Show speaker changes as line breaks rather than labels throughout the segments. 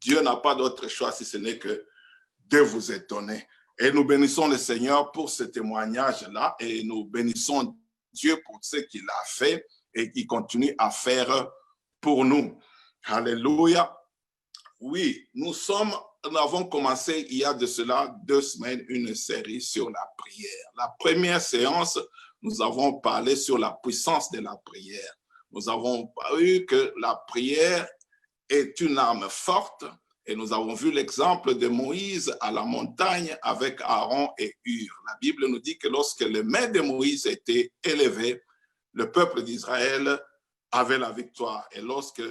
Dieu n'a pas d'autre choix si ce n'est que de vous étonner. Et nous bénissons le Seigneur pour ce témoignage-là et nous bénissons Dieu pour ce qu'il a fait et qu'il continue à faire pour nous. Alléluia. Oui, nous avons commencé il y a de cela 2 semaines une série sur la prière. La première séance, nous avons parlé sur la puissance de la prière. Nous avons vu que la prière est une arme forte et nous avons vu l'exemple de Moïse à la montagne avec Aaron et Hur. La Bible nous dit que lorsque les mains de Moïse étaient élevées, le peuple d'Israël avait la victoire. Et lorsque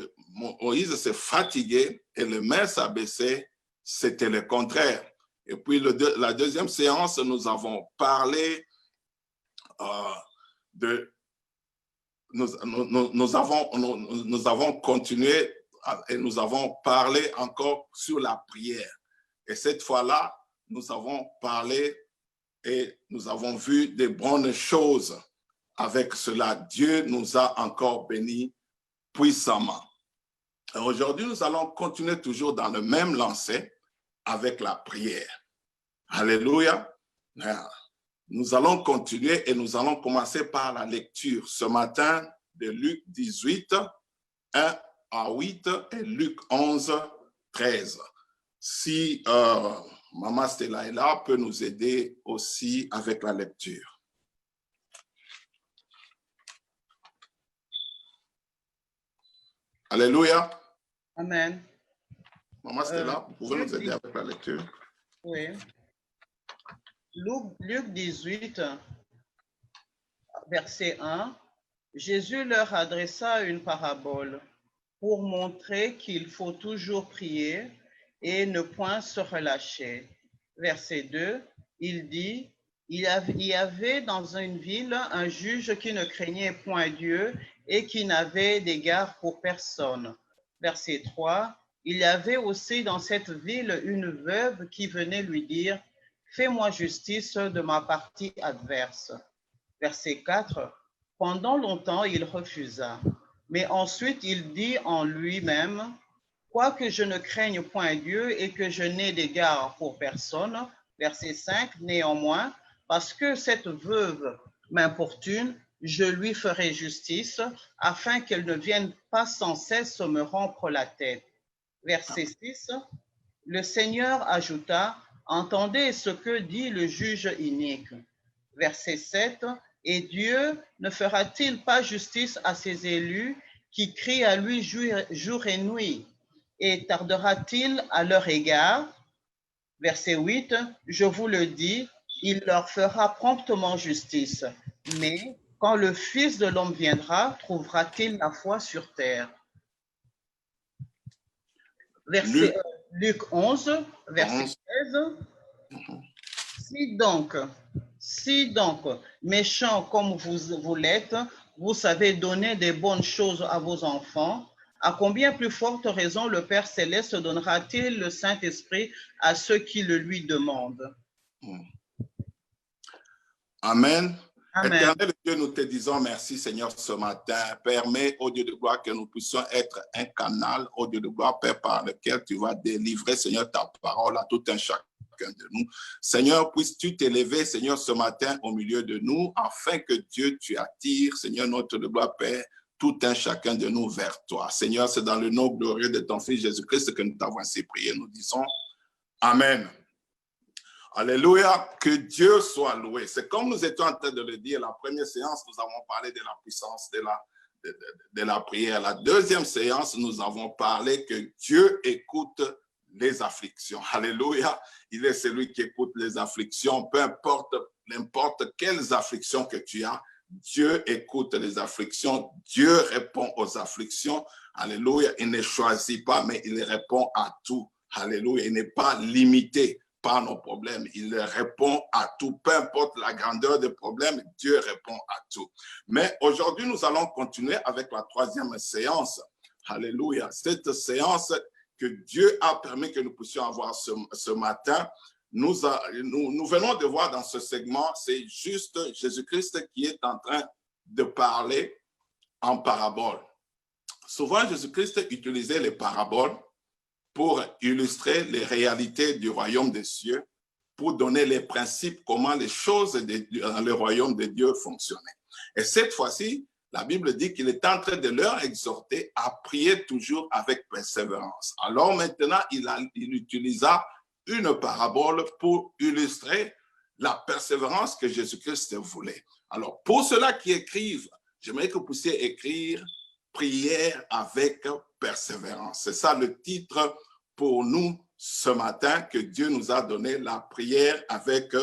Moïse s'est fatigué et les mains s'abaissaient, c'était le contraire. Et puis la deuxième séance, nous avons parlé nous avons continué et nous avons parlé encore sur la prière. Et cette fois-là, nous avons parlé et nous avons vu des bonnes choses. Avec cela, Dieu nous a encore bénis puissamment. Aujourd'hui, nous allons continuer toujours dans le même lancer avec la prière. Alléluia. Nous allons continuer et nous allons commencer par la lecture ce matin de Luc 18, 1 à 8 et Luc 11, 13. Si Maman Stella est là, peut nous aider aussi avec la lecture. Alléluia.
Amen.
Maman Stella, vous pouvez nous aider avec la lecture?
Oui. Luc 18, verset 1. Jésus leur adressa une parabole pour montrer qu'il faut toujours prier et ne point se relâcher. Verset 2, il dit, il y avait dans une ville un juge qui ne craignait point Dieu et qui n'avait d'égard pour personne. Verset 3, il y avait aussi dans cette ville une veuve qui venait lui dire, fais-moi justice de ma partie adverse. Verset 4, pendant longtemps il refusa, mais ensuite il dit en lui-même, quoique je ne craigne point Dieu et que je n'ai d'égard pour personne. Verset 5, néanmoins, parce que cette veuve m'importune, je lui ferai justice, afin qu'elle ne vienne pas sans cesse me rompre la tête. Verset 6, le Seigneur ajouta, entendez ce que dit le juge inique. Verset 7, et Dieu ne fera-t-il pas justice à ses élus qui crient à lui jour et nuit, et tardera-t-il à leur égard? Verset 8, je vous le dis, il leur fera promptement justice. Mais quand le Fils de l'homme viendra, trouvera-t-il la foi sur terre? Verset Luc 11, verset 13. Si donc, méchants comme vous l'êtes, vous savez donner des bonnes choses à vos enfants, à combien plus forte raison le Père Céleste donnera-t-il le Saint-Esprit à ceux qui le lui demandent?
Amen.
Amen.
Éternel Dieu, nous te disons merci Seigneur ce matin. Permets, ô Dieu de gloire, que nous puissions être un canal, ô Dieu de gloire, Père, par lequel tu vas délivrer, Seigneur, ta parole à tout un chacun de nous. Seigneur, puisses-tu t'élever, Seigneur, ce matin au milieu de nous, afin que Dieu, tu attires, Seigneur, notre de gloire, Père, tout un chacun de nous vers toi. Seigneur, c'est dans le nom glorieux de ton Fils Jésus-Christ que nous t'avons ainsi prié. Nous disons Amen. Alléluia, que Dieu soit loué. C'est comme nous étions en train de le dire, la première séance, nous avons parlé de la puissance de la prière. La deuxième séance, nous avons parlé que Dieu écoute les afflictions. Alléluia, il est celui qui écoute les afflictions, peu importe n'importe quelles afflictions que tu as. Dieu écoute les afflictions, Dieu répond aux afflictions. Alléluia, il ne choisit pas, mais il répond à tout. Alléluia, il n'est pas limité par nos problèmes. Il répond à tout. Peu importe la grandeur des problèmes, Dieu répond à tout. Mais aujourd'hui, nous allons continuer avec la troisième séance. Alléluia. Cette séance que Dieu a permis que nous puissions avoir ce matin, nous venons de voir dans ce segment, c'est juste Jésus-Christ qui est en train de parler en parabole. Souvent, Jésus-Christ utilisait les paraboles pour illustrer les réalités du royaume des cieux, pour donner les principes, comment les choses dans le royaume de Dieu fonctionnaient. Et cette fois-ci, la Bible dit qu'il est en train de leur exhorter à prier toujours avec persévérance. Alors maintenant, il utilisa une parabole pour illustrer la persévérance que Jésus-Christ voulait. Alors, pour ceux-là qui écrivent, j'aimerais que vous puissiez écrire « Prière avec persévérance ». C'est ça le titre pour nous ce matin que Dieu nous a donné, la prière avec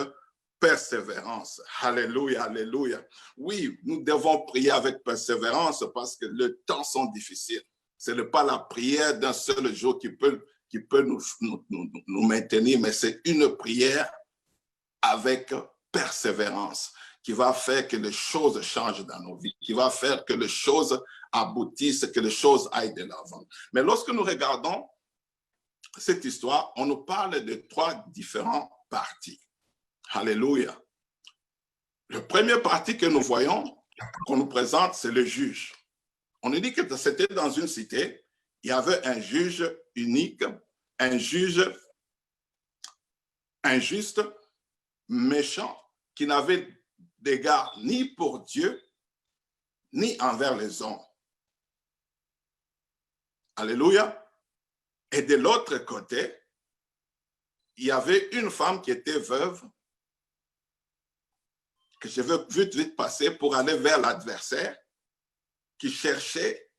persévérance. Alléluia, alléluia. Oui, nous devons prier avec persévérance parce que les temps sont difficiles. Ce n'est pas la prière d'un seul jour qui peut nous maintenir, mais c'est une prière avec persévérance qui va faire que les choses changent dans nos vies, qui va faire que les choses aboutissent, que les choses aillent de l'avant. Mais lorsque nous regardons cette histoire, on nous parle de 3 différentes parties. Alléluia. Le premier parti que nous voyons, qu'on nous présente, c'est le juge. On nous dit que c'était dans une cité, il y avait un juge unique, un juge injuste, méchant, qui n'avait d'égard ni pour Dieu, ni envers les hommes. Alléluia. Et de l'autre côté, il y avait une femme qui était veuve, que je veux vite passer pour aller vers l'adversaire, qui cherchait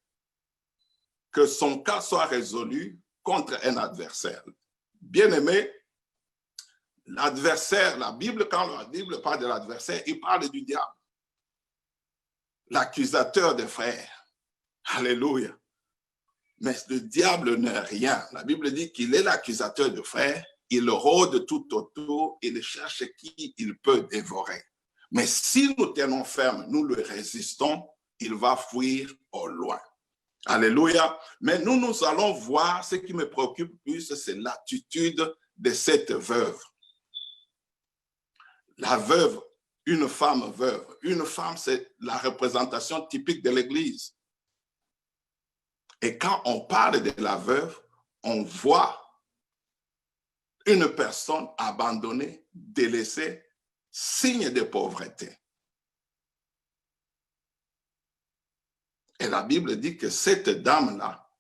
que son cas soit résolu contre un adversaire. Bien-aimé, l'adversaire, la Bible, quand la Bible parle de l'adversaire, il parle du diable, l'accusateur des frères. Alléluia. Mais le diable n'est rien. La Bible dit qu'il est l'accusateur des frères, il rôde tout autour, il cherche qui il peut dévorer. Mais si nous tenons ferme, nous le résistons, il va fuir au loin. Alléluia. Mais nous allons voir, ce qui me préoccupe plus, c'est l'attitude de cette veuve. La veuve, une femme veuve. Une femme, c'est la représentation typique de l'Église. Et quand on parle de la veuve, on voit une personne abandonnée, délaissée, signe de pauvreté. Et la Bible dit que cette dame-là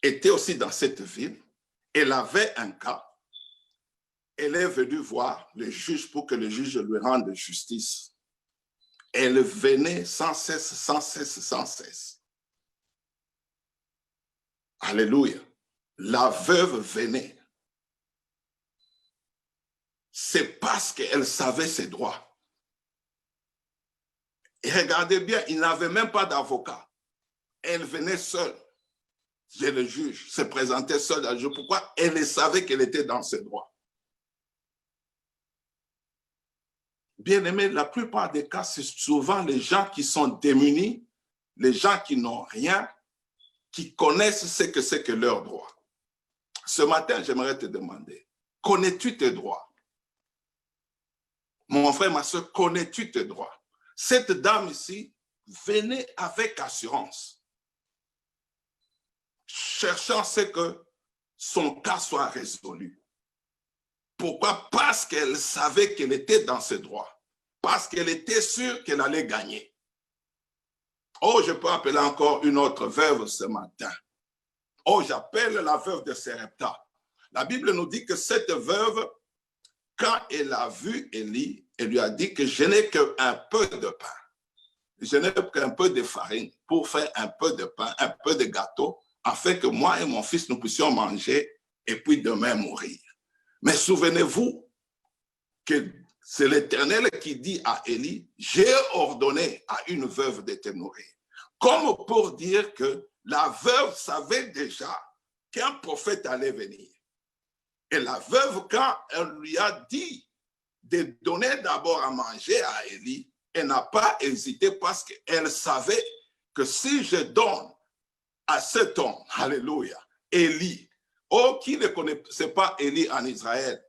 était aussi dans cette ville. Elle avait un cas. Elle est venue voir le juge pour que le juge lui rende justice. Elle venait sans cesse, sans cesse, sans cesse. Alléluia. La veuve venait. C'est parce qu'elle savait ses droits. Et regardez bien, il n'avait même pas d'avocat. Elle venait seule. Le juge se présentait seule à Dieu. Pourquoi? Elle savait qu'elle était dans ses droits. Bien aimé, la plupart des cas, c'est souvent les gens qui sont démunis, les gens qui n'ont rien, qui connaissent ce que c'est que leurs droits. Ce matin, j'aimerais te demander, connais-tu tes droits? Mon frère, ma soeur, connais-tu tes droits? Cette dame ici venait avec assurance, cherchant à ce que son cas soit résolu. Pourquoi? Parce qu'elle savait qu'elle était dans ses droits. Parce qu'elle était sûre qu'elle allait gagner. Oh, je peux appeler encore une autre veuve ce matin. Oh, j'appelle la veuve de Sarepta. La Bible nous dit que cette veuve, quand elle a vu Élie, elle lui a dit que je n'ai qu'un peu de pain. Je n'ai qu'un peu de farine pour faire un peu de pain, un peu de gâteau, afin que moi et mon fils, nous puissions manger et puis demain mourir. Mais souvenez-vous que c'est l'Éternel qui dit à Élie, j'ai ordonné à une veuve de te nourrir. Comme pour dire que la veuve savait déjà qu'un prophète allait venir. Et la veuve, quand elle lui a dit de donner d'abord à manger à Élie, elle n'a pas hésité parce qu'elle savait que si je donne à cet homme, alléluia, Élie, oh, qui ne connaissait pas Élie en Israël?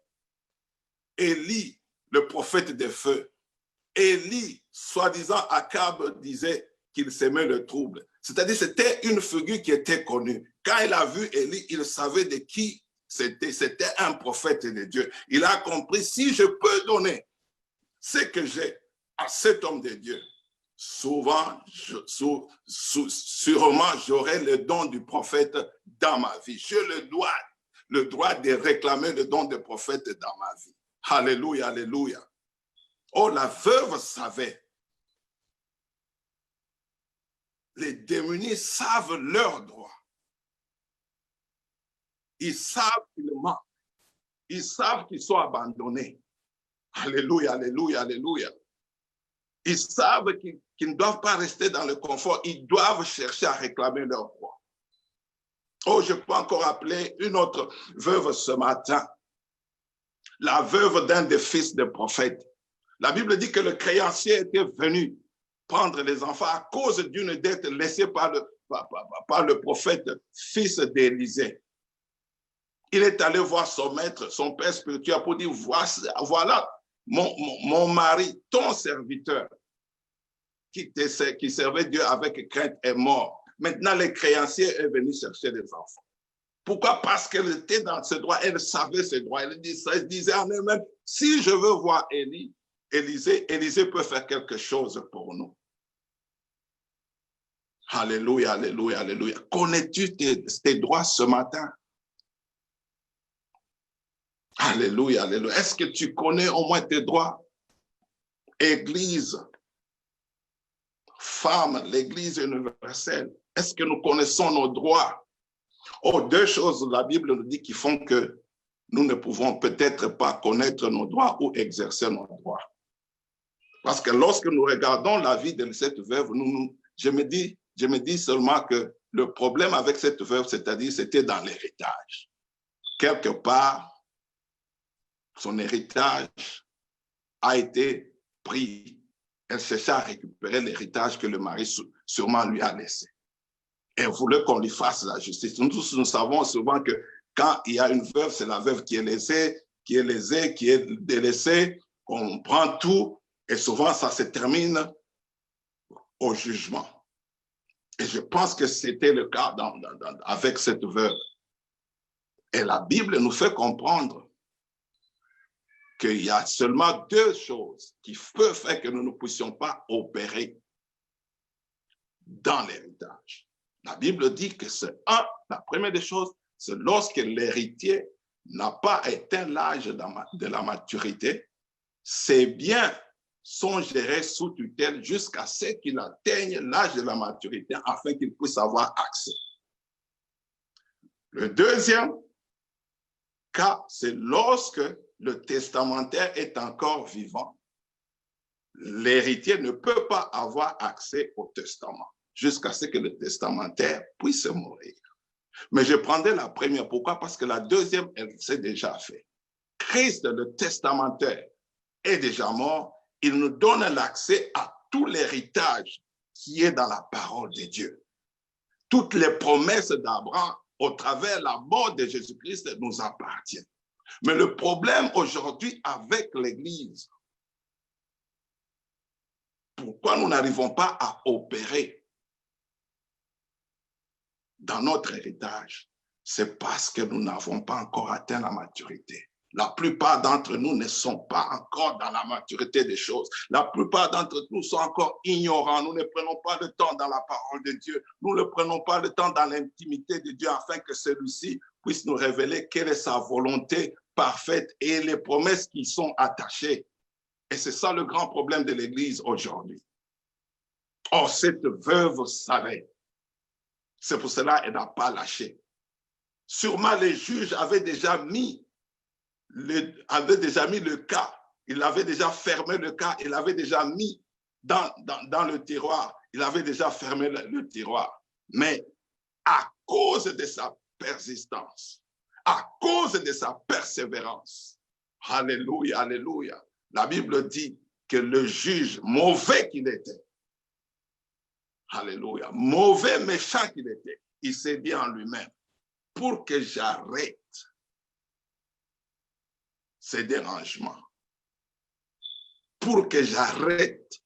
Élie, le prophète des feux. Élie, soi-disant, Akab disait qu'il s'aimait le trouble. C'est-à-dire, c'était une figure qui était connue. Quand il a vu Élie, il savait de qui c'était. C'était un prophète de Dieu. Il a compris, si je peux donner ce que j'ai à cet homme de Dieu, sûrement, j'aurai le don du prophète dans ma vie. J'ai le droit de réclamer le don du prophète dans ma vie. Alléluia, alléluia. Oh, la veuve savait. Les démunis savent leurs droits. Ils savent qu'ils manquent. Ils savent qu'ils sont abandonnés. Alléluia, alléluia, alléluia. Ils savent qu'ils ne doivent pas rester dans le confort. Ils doivent chercher à réclamer leurs droits. Oh, je peux encore appeler une autre veuve ce matin. La veuve d'un des fils des prophètes. La Bible dit que le créancier était venu prendre les enfants à cause d'une dette laissée par le prophète, fils d'Élisée. Il est allé voir son maître, son père spirituel, pour dire, voilà mon mari, ton serviteur, qui servait Dieu avec crainte est mort. Maintenant, le créancier est venu chercher les enfants. Pourquoi? Parce qu'elle était dans ses droits, elle savait ses droits. Elle disait en elle-même, si je veux voir Élisée peut faire quelque chose pour nous. Alléluia, alléluia, alléluia. Connais-tu tes droits ce matin? Alléluia, alléluia. Est-ce que tu connais au moins tes droits? Église, femme, l'Église universelle, est-ce que nous connaissons nos droits? Oh, deux choses, la Bible nous dit qui font que nous ne pouvons peut-être pas connaître nos droits ou exercer nos droits. Parce que lorsque nous regardons la vie de cette veuve, je me dis seulement que le problème avec cette veuve, c'est-à-dire c'était dans l'héritage. Quelque part, son héritage a été pris. Elle cherchait à récupérer l'héritage que le mari sûrement lui a laissé. Elle voulait qu'on lui fasse la justice. Nous tous, nous savons souvent que quand il y a une veuve, c'est la veuve qui est lésée, qui est délaissée, on prend tout et souvent ça se termine au jugement. Et je pense que c'était le cas avec cette veuve. Et la Bible nous fait comprendre qu'il y a seulement deux choses qui peuvent faire que nous ne puissions pas opérer dans l'héritage. La Bible dit que la première des choses, c'est lorsque l'héritier n'a pas atteint l'âge de la maturité, ses biens sont gérés sous tutelle jusqu'à ce qu'il atteigne l'âge de la maturité afin qu'il puisse avoir accès. Le deuxième cas, c'est lorsque le testamentaire est encore vivant. L'héritier ne peut pas avoir accès au testament jusqu'à ce que le testamentaire puisse mourir. Mais je prendrai la première. Pourquoi? Parce que la deuxième, elle s'est déjà faite. Christ, le testamentaire, est déjà mort. Il nous donne l'accès à tout l'héritage qui est dans la parole de Dieu. Toutes les promesses d'Abraham, au travers de la mort de Jésus-Christ, nous appartiennent. Mais le problème aujourd'hui avec l'Église, pourquoi nous n'arrivons pas à opérer dans notre héritage, c'est parce que nous n'avons pas encore atteint la maturité. La plupart d'entre nous ne sont pas encore dans la maturité des choses. La plupart d'entre nous sont encore ignorants. Nous ne prenons pas le temps dans la parole de Dieu. Nous ne prenons pas le temps dans l'intimité de Dieu afin que celui-ci puisse nous révéler quelle est sa volonté parfaite et les promesses qui sont attachées. Et c'est ça le grand problème de l'Église aujourd'hui. Or, cette veuve savait. C'est pour cela qu'elle n'a pas lâché. Sûrement, les juges avaient déjà mis le cas. Il avait déjà fermé le cas. Il avait déjà mis dans le tiroir. Il avait déjà fermé le tiroir. Mais à cause de sa persistance, à cause de sa persévérance, alléluia, alléluia, la Bible dit que le juge, mauvais qu'il était, alléluia, mauvais, méchant qu'il était, il s'est dit en lui-même, pour que j'arrête ces dérangements, pour que j'arrête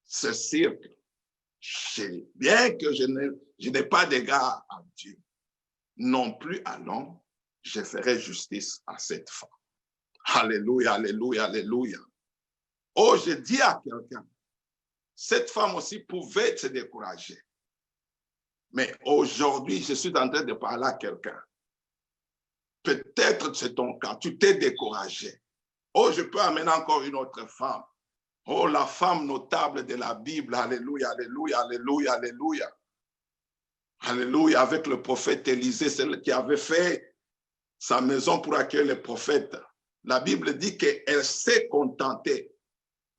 ce cirque, bien que je n'ai pas d'égard à Dieu, non plus à l'homme, je ferai justice à cette femme. Alléluia, alléluia, alléluia. Oh, je dis à quelqu'un, cette femme aussi pouvait se décourager. Mais aujourd'hui, je suis en train de parler à quelqu'un. Peut-être c'est ton cas, tu t'es découragé. Oh, je peux amener encore une autre femme. Oh, la femme notable de la Bible. Alléluia, alléluia, alléluia, alléluia. Alléluia, avec le prophète Élisée, celle qui avait fait sa maison pour accueillir les prophètes. La Bible dit qu'elle s'est contentée.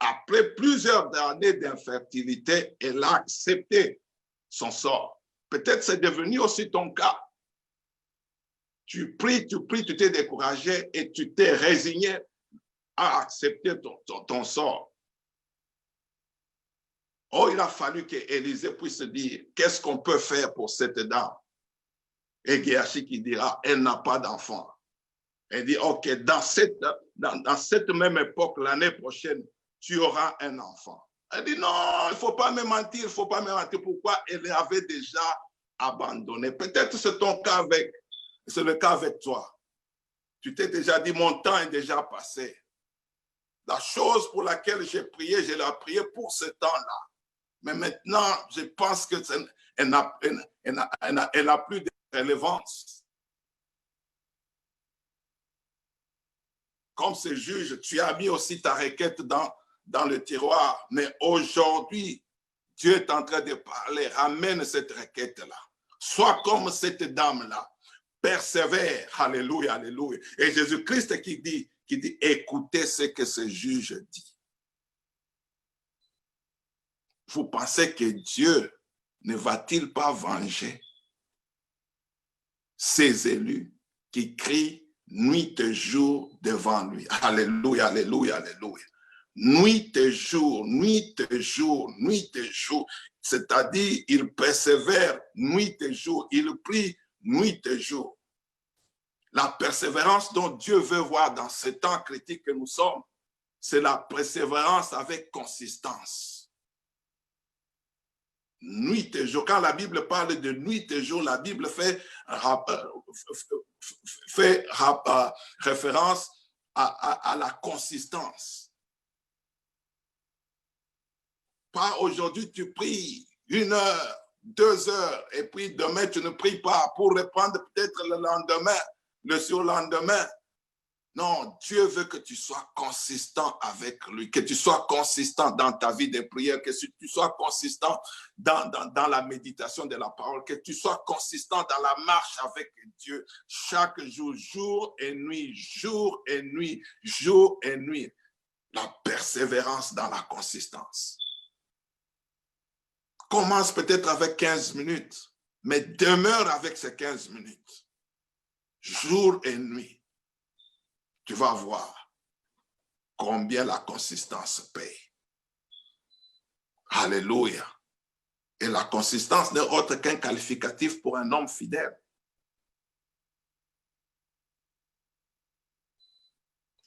Après plusieurs années d'infertilité, elle a accepté son sort. Peut-être c'est devenu aussi ton cas. Tu pries, tu t'es découragé et tu t'es résigné à accepter ton sort. Oh, il a fallu qu'Élisée puisse dire, qu'est-ce qu'on peut faire pour cette dame? Et Géhazi qui dira, elle n'a pas d'enfant. Elle dit, ok, dans cette même époque, l'année prochaine, tu auras un enfant. Elle dit, non, il ne faut pas me mentir, il ne faut pas me mentir. Pourquoi? Elle avait déjà abandonné. Peut-être c'est ton cas c'est le cas avec toi. Tu t'es déjà dit, mon temps est déjà passé. La chose pour laquelle j'ai prié, je l'ai prié pour ce temps-là. Mais maintenant, je pense qu'elle n'a plus de relevance. Comme ce juge, tu as mis aussi ta requête dans le tiroir. Mais aujourd'hui, Dieu est en train de parler. Ramène cette requête-là. Sois comme cette dame-là. Persévère. Alléluia, alléluia. Et Jésus-Christ qui dit, écoutez ce que ce juge dit. Vous pensez que Dieu ne va-t-il pas venger ses élus qui crient nuit et jour devant lui? Alléluia, alléluia, alléluia. Nuit et jour, nuit et jour, nuit et jour. C'est-à-dire, il persévère nuit et jour. Il prie nuit et jour. La persévérance dont Dieu veut voir dans ce temps critique que nous sommes, c'est la persévérance avec consistance. Nuit et jour. Quand la Bible parle de nuit et jour, la Bible fait référence à la consistance. Pas aujourd'hui, tu pries 1 heure, 2 heures, et puis demain, tu ne pries pas pour reprendre peut-être le lendemain, le surlendemain. Non, Dieu veut que tu sois consistant avec lui, que tu sois consistant dans ta vie de prière, que tu sois consistant dans la méditation de la parole, que tu sois consistant dans la marche avec Dieu chaque jour, jour et nuit, jour et nuit, jour et nuit. La persévérance dans la consistance. Commence peut-être avec 15 minutes, mais demeure avec ces 15 minutes, jour et nuit. Tu vas voir combien la consistance paye. Alléluia. Et la consistance n'est autre qu'un qualificatif pour un homme fidèle.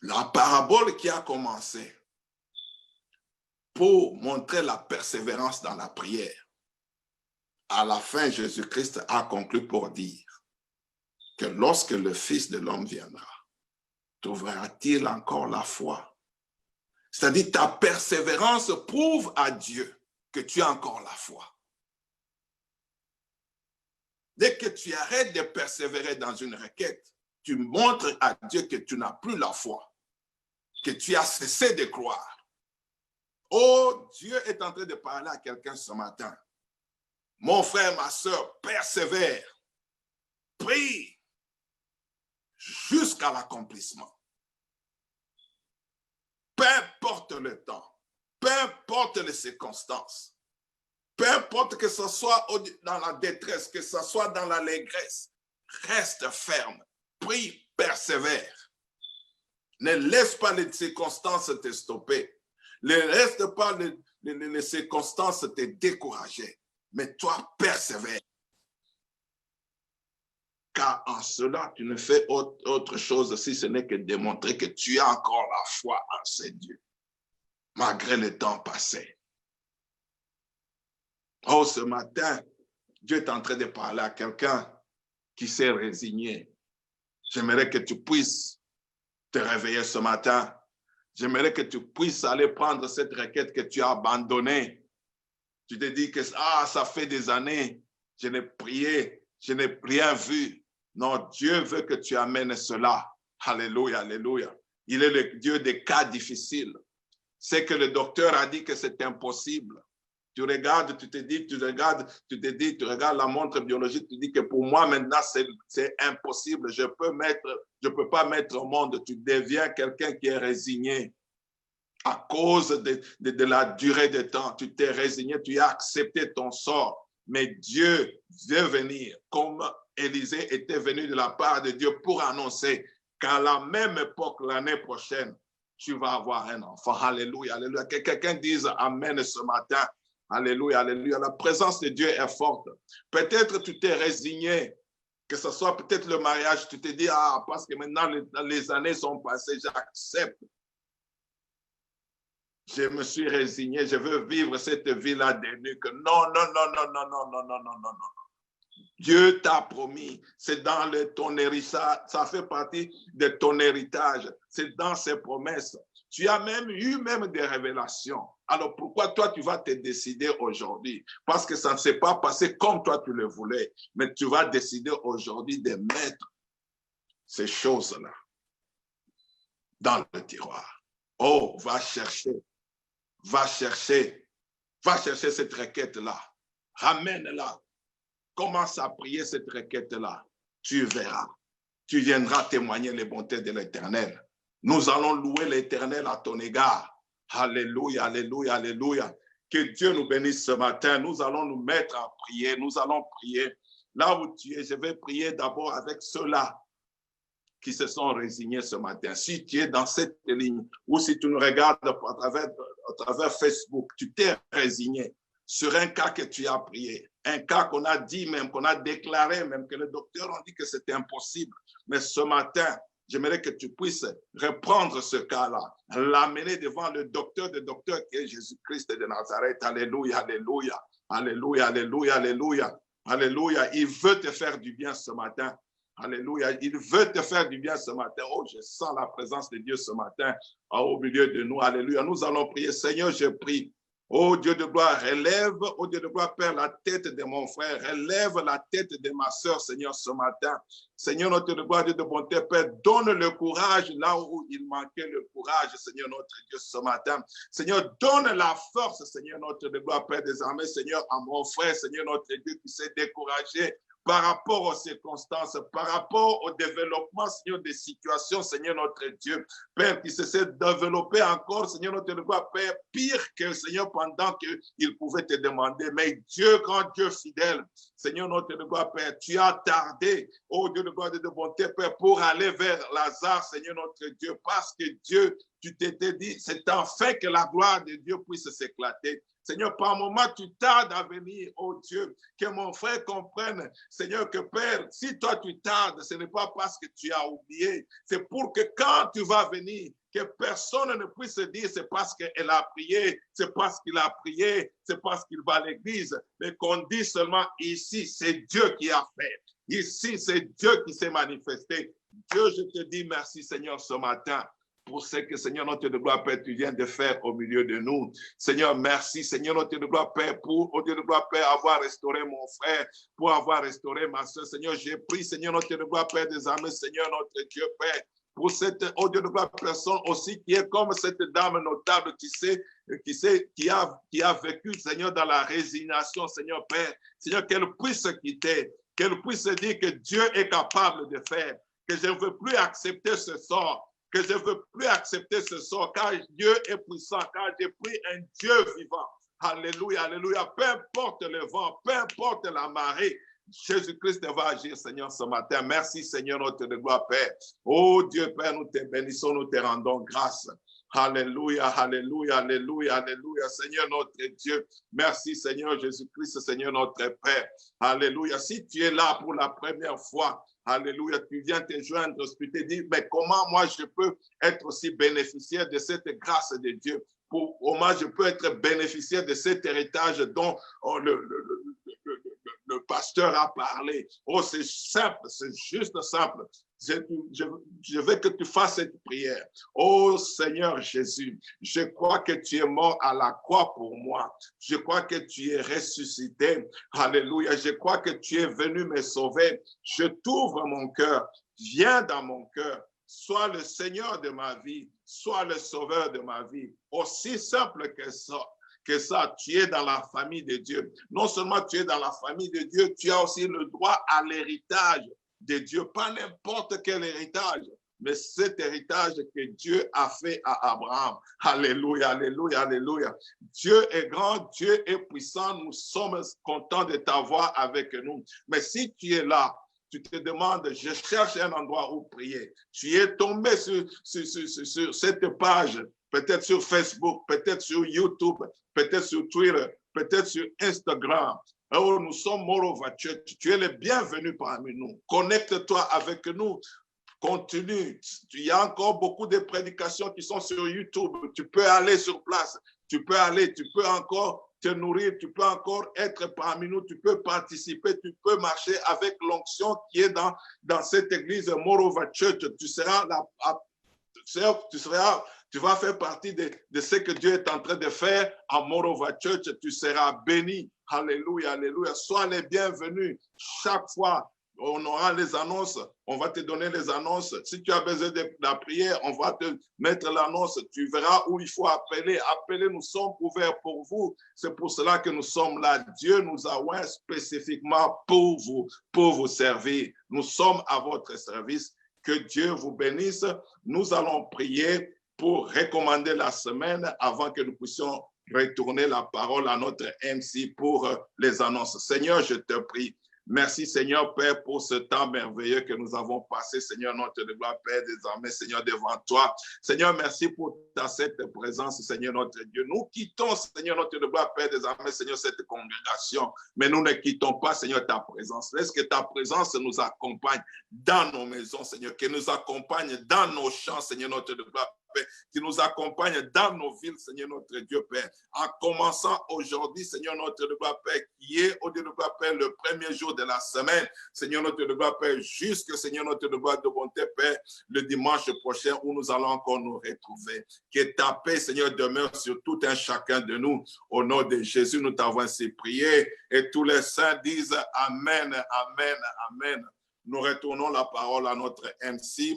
La parabole qui a commencé pour montrer la persévérance dans la prière, à la fin, Jésus-Christ a conclu pour dire que lorsque le Fils de l'homme viendra, trouvera-t-il encore la foi? C'est-à-dire, ta persévérance prouve à Dieu que tu as encore la foi. Dès que tu arrêtes de persévérer dans une requête, tu montres à Dieu que tu n'as plus la foi, que tu as cessé de croire. Oh, Dieu est en train de parler à quelqu'un ce matin. Mon frère, ma soeur, persévère, prie jusqu'à l'accomplissement. Peu importe le temps, peu importe les circonstances, peu importe que ce soit dans la détresse, que ce soit dans l'allégresse, reste ferme, prie, persévère. Ne laisse pas les circonstances te stopper. Ne laisse pas les circonstances te décourager. Mais toi, persévère. Car en cela, tu ne fais autre chose si ce n'est que démontrer que tu as encore la foi en ce Dieu, malgré le temps passé. Oh, ce matin, Dieu est en train de parler à quelqu'un qui s'est résigné. J'aimerais que tu puisses te réveiller ce matin. J'aimerais que tu puisses aller prendre cette requête que tu as abandonnée. Tu te dis que ça fait des années, je n'ai prié, je n'ai rien vu. Non, Dieu veut que tu amènes cela. Alléluia, alléluia. Il est le Dieu des cas difficiles. C'est que le docteur a dit que c'est impossible. Tu regardes, tu te dis, tu regardes la montre biologique, tu dis que pour moi maintenant c'est impossible. Je peux pas mettre au monde. Tu deviens quelqu'un qui est résigné à cause de la durée de temps. Tu t'es résigné, tu as accepté ton sort. Mais Dieu veut venir comme Élisée était venu de la part de Dieu pour annoncer qu'à la même époque, l'année prochaine, tu vas avoir un enfant. Alléluia, alléluia. Que quelqu'un dise Amen ce matin. Alléluia, alléluia. La présence de Dieu est forte. Peut-être tu t'es résigné, que ce soit peut-être le mariage, tu te dis, parce que maintenant les années sont passées, j'accepte. Je me suis résigné, je veux vivre cette vie-là d'eunuque. Non, non, non, non, non, non, non, non, non, non, non. Dieu t'a promis, c'est dans ton héritage, ça fait partie de ton héritage, c'est dans ses promesses. Tu as même eu des révélations. Alors pourquoi toi tu vas te décider aujourd'hui? Parce que ça ne s'est pas passé comme toi tu le voulais, mais tu vas décider aujourd'hui de mettre ces choses-là dans le tiroir. Oh, va chercher cette requête-là, ramène-la. Commence à prier cette requête-là. Tu verras. Tu viendras témoigner les bontés de l'Éternel. Nous allons louer l'Éternel à ton égard. Alléluia, alléluia, alléluia. Que Dieu nous bénisse ce matin. Nous allons nous mettre à prier. Nous allons prier. Là où tu es, je vais prier d'abord avec ceux-là qui se sont résignés ce matin. Si tu es dans cette ligne ou si tu nous regardes à travers Facebook, tu t'es résigné sur un cas que tu as prié, un cas qu'on a dit même, qu'on a déclaré même, que le docteur a dit que c'était impossible. Mais ce matin, j'aimerais que tu puisses reprendre ce cas-là, l'amener devant le docteur de docteurs qui est Jésus-Christ de Nazareth. Alléluia, alléluia, alléluia, alléluia, alléluia, alléluia. Il veut te faire du bien ce matin. Alléluia. Il veut te faire du bien ce matin. Oh, je sens la présence de Dieu ce matin au milieu de nous. Alléluia. Nous allons prier. Seigneur, je prie. Oh Dieu de gloire, relève, oh Dieu de gloire, Père, la tête de mon frère, relève la tête de ma soeur, Seigneur, ce matin. Seigneur, notre Dieu de gloire, Dieu de bonté, Père, donne le courage là où il manquait le courage, Seigneur, notre Dieu, ce matin. Seigneur, donne la force, Seigneur, notre Dieu de gloire, Père des armées, Seigneur, à mon frère, Seigneur, notre Dieu, qui s'est découragé par rapport aux circonstances, par rapport au développement, Seigneur, des situations, Seigneur notre Dieu, Père, qui se s'est développé encore, Seigneur notre Dieu, Père, pire que, Seigneur, pendant qu'il pouvait te demander. Mais Dieu, grand Dieu fidèle, Seigneur notre Dieu, Père, tu as tardé, oh Dieu de gloire et de bonté, Père, pour aller vers Lazare, Seigneur notre Dieu, parce que Dieu, tu t'étais dit, c'est enfin que la gloire de Dieu puisse s'éclater. Seigneur, par moment, tu tardes à venir, oh Dieu, que mon frère comprenne, Seigneur, que Père, si toi tu tardes, ce n'est pas parce que tu as oublié, c'est pour que quand tu vas venir, que personne ne puisse se dire c'est parce qu'elle a prié, c'est parce qu'il a prié, c'est parce qu'il va à l'église, mais qu'on dit seulement ici, c'est Dieu qui a fait. Ici, c'est Dieu qui s'est manifesté. Dieu, je te dis merci, Seigneur, ce matin, pour ce que, Seigneur, notre Dieu de gloire, Père, tu viens de faire au milieu de nous. Seigneur, merci, Seigneur, notre Dieu de gloire, Père, pour, au Dieu de gloire, Père, avoir restauré mon frère, pour avoir restauré ma soeur. Seigneur, j'ai pris, Seigneur, notre Dieu de gloire, Père des armées, Seigneur, notre Dieu, Père, pour cette, oh Dieu de gloire, personne aussi qui est comme cette dame notable qui a vécu, Seigneur, dans la résignation, Seigneur, Père. Seigneur, qu'elle puisse quitter, qu'elle puisse dire que Dieu est capable de faire, que je ne veux plus accepter ce sort, que je ne veux plus accepter ce sort, car Dieu est puissant, car j'ai pris un Dieu vivant. Alléluia, alléluia. Peu importe le vent, peu importe la marée, Jésus-Christ va agir, Seigneur, ce matin. Merci, Seigneur, notre de gloire, Père. Oh Dieu, Père, nous te bénissons, nous te rendons grâce. Alléluia, alléluia, alléluia, alléluia. Seigneur, notre Dieu, merci, Seigneur Jésus-Christ, Seigneur, notre Père. Alléluia. Si tu es là pour la première fois, alléluia, tu viens te joindre, tu te dis, mais comment moi je peux être aussi bénéficiaire de cette grâce de Dieu? comment je peux être bénéficiaire de cet héritage dont le pasteur a parlé. Oh, c'est simple, c'est juste simple. Je veux que tu fasses cette prière. Oh Seigneur Jésus, je crois que tu es mort à la croix pour moi. Je crois que tu es ressuscité. Alléluia. Je crois que tu es venu me sauver. Je t'ouvre mon cœur. Viens dans mon cœur. Sois le Seigneur de ma vie. Sois le sauveur de ma vie. Aussi simple que ça, tu es dans la famille de Dieu. Non seulement tu es dans la famille de Dieu, tu as aussi le droit à l'héritage de Dieu. Pas n'importe quel héritage, mais cet héritage que Dieu a fait à Abraham. Alléluia, alléluia, alléluia. Dieu est grand, Dieu est puissant. Nous sommes contents de t'avoir avec nous. Mais si tu es là, tu te demandes, je cherche un endroit où prier. Tu es tombé sur cette page, peut-être sur Facebook, peut-être sur YouTube, peut-être sur Twitter, peut-être sur Instagram. Oh, nous sommes Morova Church. Tu es le bienvenu parmi nous. Connecte-toi avec nous. Continue. Il y a encore beaucoup de prédications qui sont sur YouTube. Tu peux aller sur place. Tu peux encore te nourrir, tu peux encore être parmi nous, tu peux participer, tu peux marcher avec l'onction qui est dans cette église Morova Church. Tu vas faire partie de ce que Dieu est en train de faire à Morova Church. Tu seras béni. Alléluia, alléluia. Sois les bienvenus. Chaque fois, on aura les annonces. On va te donner les annonces. Si tu as besoin de la prière, on va te mettre l'annonce. Tu verras où il faut appeler. Appelez, nous sommes ouverts pour vous. C'est pour cela que nous sommes là. Dieu nous a oint spécifiquement pour vous servir. Nous sommes à votre service. Que Dieu vous bénisse. Nous allons prier pour recommander la semaine avant que nous puissions retourner la parole à notre MC pour les annonces. Seigneur, je te prie. Merci, Seigneur, Père, pour ce temps merveilleux que nous avons passé, Seigneur, notre gloire, Père, désormais, Seigneur, devant toi. Seigneur, merci pour cette présence, Seigneur, notre Dieu. Nous quittons, Seigneur, notre gloire, Père, désormais, Seigneur, cette congrégation, mais nous ne quittons pas, Seigneur, ta présence. Laisse que ta présence nous accompagne dans nos maisons, Seigneur, que nous accompagne dans nos champs, Seigneur, notre gloire, Père, qui nous accompagne dans nos villes, Seigneur, notre Dieu, Père. En commençant aujourd'hui, Seigneur, notre gloire, Père, qui est, au Dieu de gloire, Père, le premier jour de la semaine, Seigneur, notre gloire, Père, jusque, Seigneur, notre gloire de bonté, Père, le dimanche prochain où nous allons encore nous retrouver. Que ta paix, Seigneur, demeure sur tout un chacun de nous. Au nom de Jésus, nous t'avons ainsi prié et tous les saints disent Amen, Amen, Amen. Nous retournons la parole à notre MC,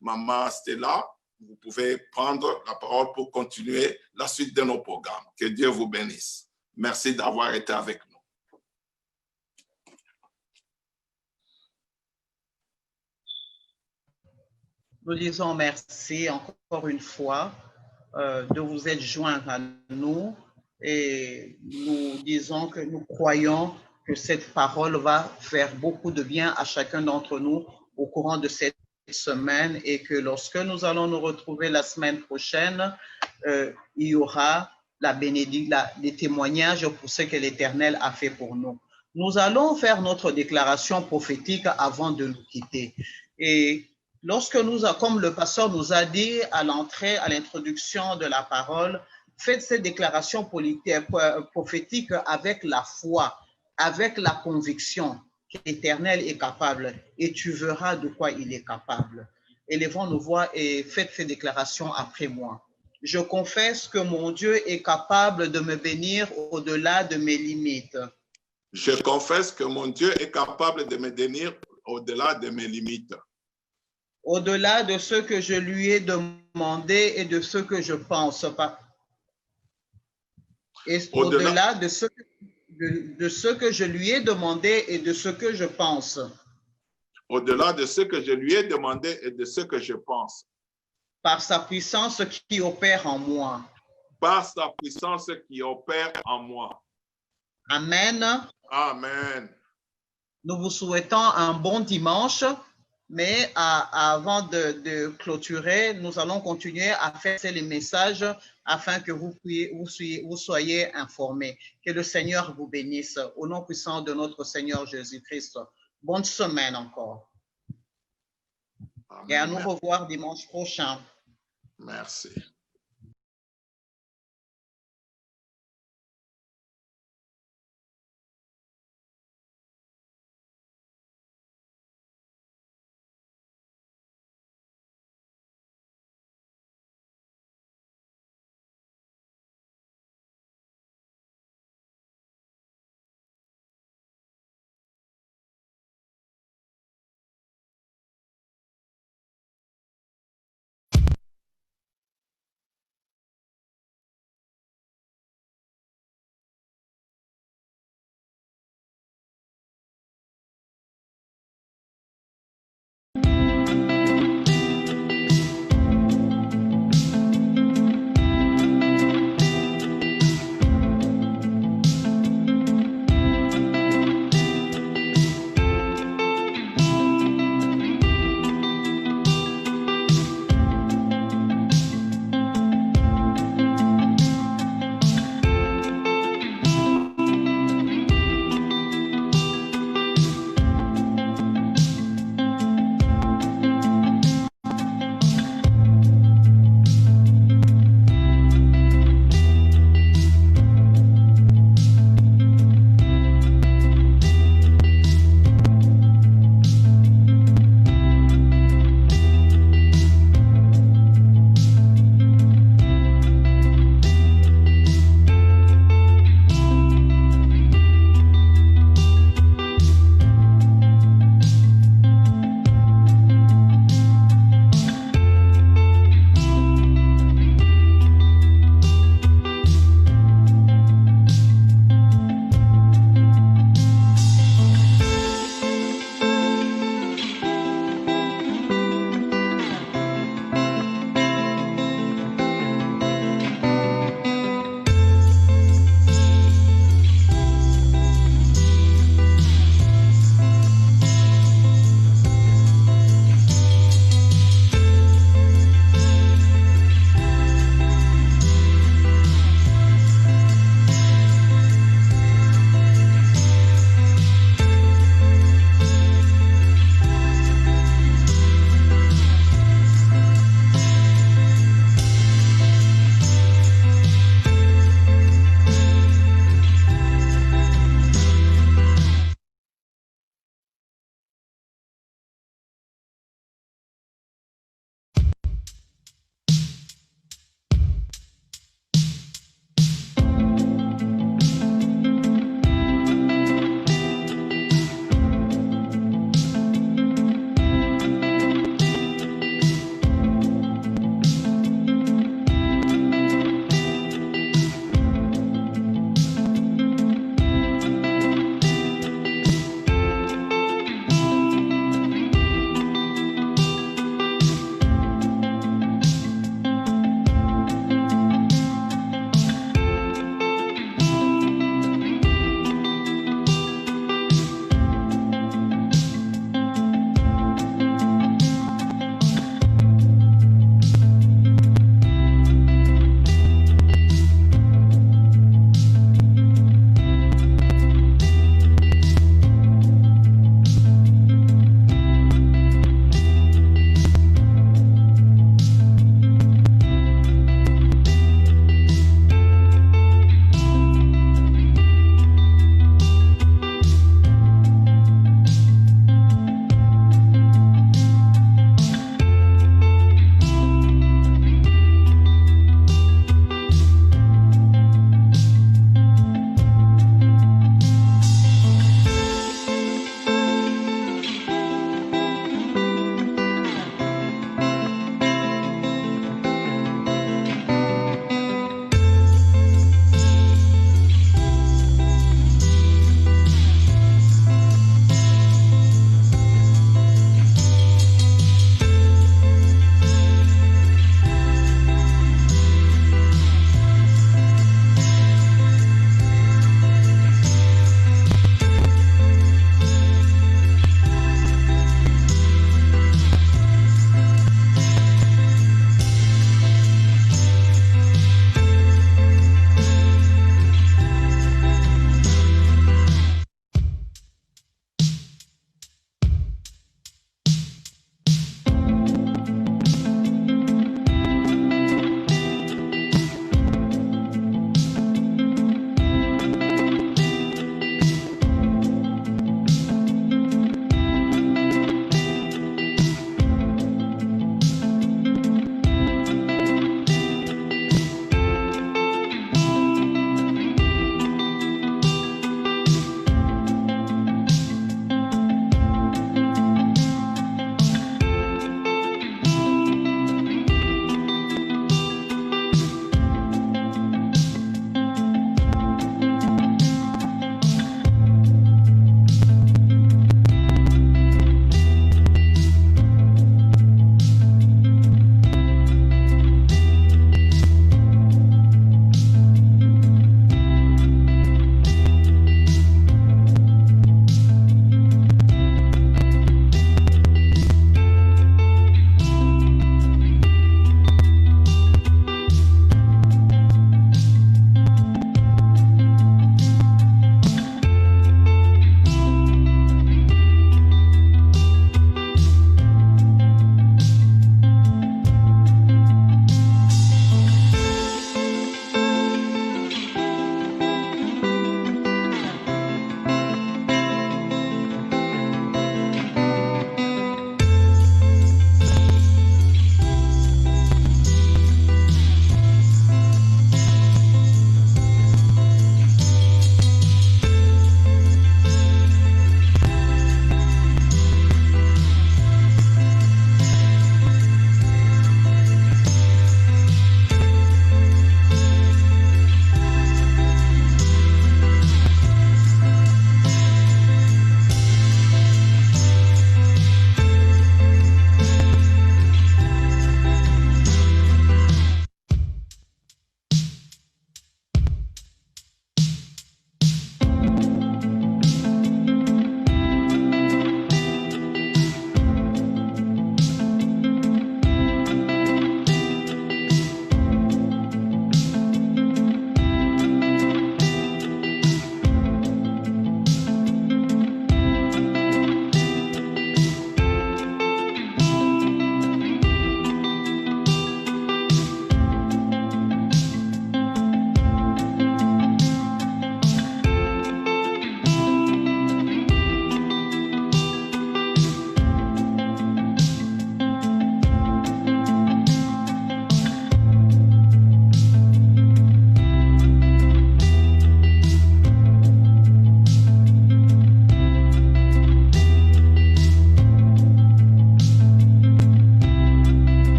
Maman Stella. Vous pouvez prendre la parole pour continuer la suite de nos programmes. Que Dieu vous bénisse. Merci d'avoir été avec nous.
Nous disons merci encore une fois de vous être joints à nous et nous disons que nous croyons que cette parole va faire beaucoup de bien à chacun d'entre nous au courant de cette semaine et que lorsque nous allons nous retrouver la semaine prochaine, il y aura des témoignages pour ce que l'Éternel a fait pour nous. Nous allons faire notre déclaration prophétique avant de nous quitter. Et lorsque comme le pasteur nous a dit à l'entrée, à l'introduction de la parole, faites cette déclaration prophétique avec la foi, avec la conviction que l'Éternel est capable et tu verras de quoi il est capable. Élevons nos voix et faites ces déclarations après moi. Je confesse que mon Dieu est capable de me bénir au-delà de mes limites.
Je confesse que mon Dieu est capable de me bénir au-delà de mes limites.
Au-delà de ce que je lui ai demandé et de ce que je pense. Et au-delà de ce que je lui ai demandé et de ce que je pense.
Au-delà de ce que je lui ai demandé et de ce que je pense.
Par sa puissance qui opère en moi.
Par sa puissance qui opère en moi.
Amen.
Amen.
Nous vous souhaitons un bon dimanche, mais avant de clôturer, nous allons continuer à faire les messages afin que vous soyez informés. Que le Seigneur vous bénisse au nom puissant de notre Seigneur Jésus-Christ. Bonne semaine encore. Amen. Et à nous revoir dimanche prochain.
Merci.